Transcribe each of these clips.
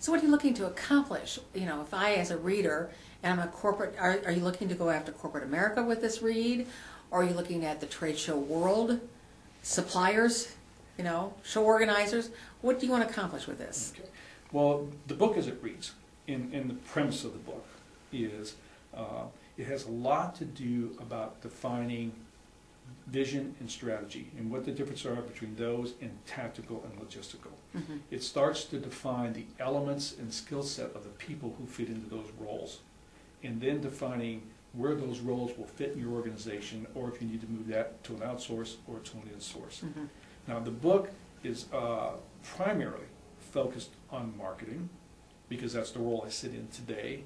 So what are you looking to accomplish? You know, if I, as a reader, and I'm a corporate, are you looking to go after corporate America with this read? Or are you looking at the trade show world, suppliers, you know, show organizers? What do you want to accomplish with this? Okay. Well, the book as it reads, in the premise of the book, is it has a lot to do about defining vision and strategy and what the differences are between those and tactical and logistical. Mm-hmm. It starts to define the elements and skill set of the people who fit into those roles, and then defining where those roles will fit in your organization, or if you need to move that to an outsource or to an in-source. Mm-hmm. Now, the book is primarily focused on marketing, because that's the role I sit in today,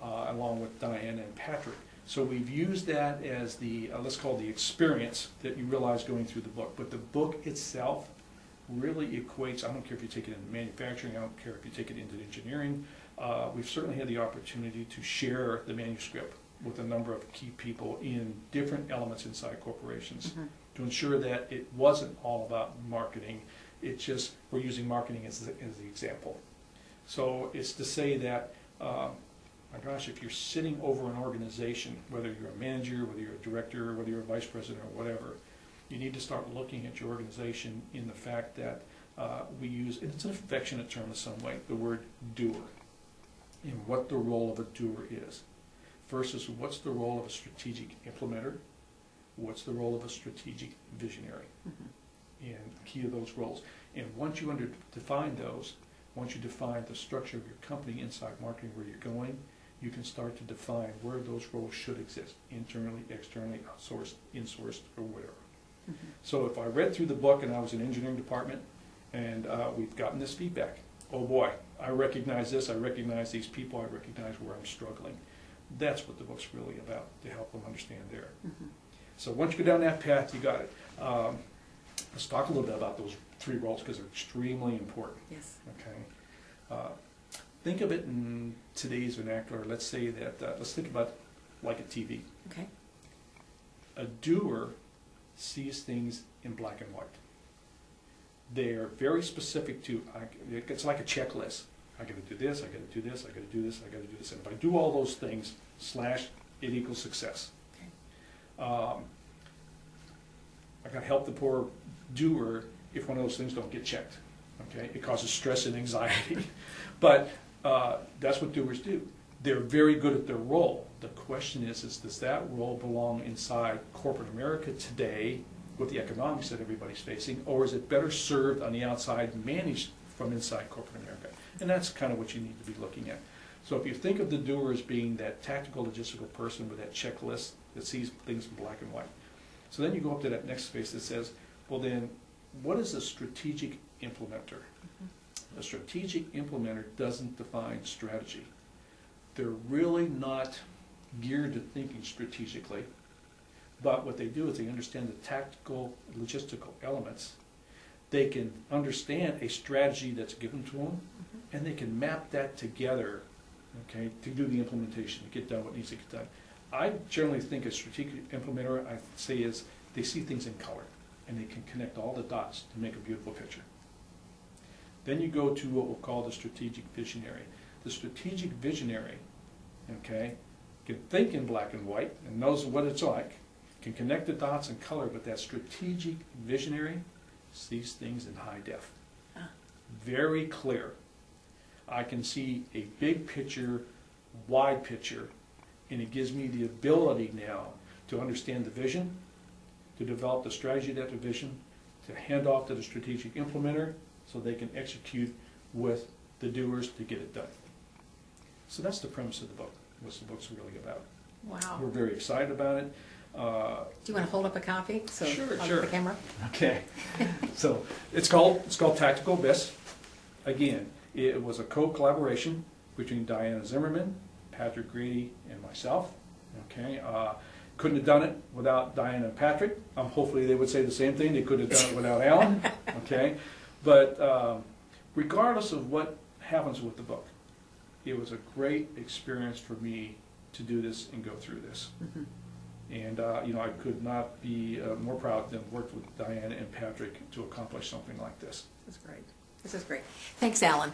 along with Diana and Patrick. So we've used that as the, let's call it the experience that you realize going through the book. But the book itself really equates, I don't care if you take it into manufacturing, I don't care if you take it into engineering. We've certainly had the opportunity to share the manuscript with a number of key people in different elements inside corporations, mm-hmm. to ensure that it wasn't all about marketing. It's just, we're using marketing as the example. So it's to say that, my gosh, if you're sitting over an organization, whether you're a manager, whether you're a director, whether you're a vice president or whatever, you need to start looking at your organization in the fact that we use, and it's an affectionate term in some way, the word doer, and what the role of a doer is, versus what's the role of a strategic implementer, what's the role of a strategic visionary, mm-hmm. and key to those roles. And once you define those, once you define the structure of your company inside marketing, where you're going, you can start to define where those roles should exist, internally, externally, outsourced, insourced, or whatever. Mm-hmm. So if I read through the book and I was in the engineering department and we've gotten this feedback, oh boy, I recognize this, I recognize these people, I recognize where I'm struggling. That's what the book's really about, to help them understand there. Mm-hmm. So once you go down that path, you got it. Let's talk a little bit about those three roles, because they're extremely important. Yes. Okay. Think of it in today's vernacular. Let's say that, let's think about like a TV. Okay. A doer sees things in black and white. They are very specific to, it's like a checklist. I got to do this, I got to do this, I got to do this, I got to do this. And if I do all those things, / it equals success. Okay. I got to help the poor doer if one of those things don't get checked. Okay, it causes stress and anxiety. But that's what doers do. They're very good at their role. The question is does that role belong inside corporate America today with the economics that everybody's facing, or is it better served on the outside, managed from inside corporate America? And that's kind of what you need to be looking at. So if you think of the doer as being that tactical, logistical person with that checklist that sees things in black and white. So then you go up to that next space that says, well then, what is a strategic implementer? Mm-hmm. A strategic implementer doesn't define strategy. They're really not geared to thinking strategically, but what they do is they understand the tactical, logistical elements. They can understand a strategy that's given to them, mm-hmm. and they can map that together, okay, to do the implementation, to get done what needs to get done. I generally think a strategic implementer, I say, is they see things in color, and they can connect all the dots to make a beautiful picture. Then you go to what we'll call the strategic visionary. The strategic visionary, okay, can think in black and white and knows what it's like, can connect the dots in color, but that strategic visionary sees things in high def. Very clear. I can see a big picture, wide picture, and it gives me the ability now to understand the vision, to develop the strategy of that vision, to hand off to the strategic implementer so they can execute with the doers to get it done. So that's the premise of the book, what the book's really about. Wow. We're very excited about it. Do you want to hold up a copy? So sure, I'll sure. get the camera. Okay. So it's called Tactical Abyss. Again, it was a co-collaboration between Diana Zimmerman, Patrick Grady, and myself. Okay. Couldn't have done it without Diana and Patrick. Hopefully they would say the same thing. They couldn't have done it without Alan. Okay. But regardless of what happens with the book, it was a great experience for me to do this and go through this. Mm-hmm. And you know, I could not be more proud than worked with Diana and Patrick to accomplish something like this. This is great. This is great. Thanks, Alan.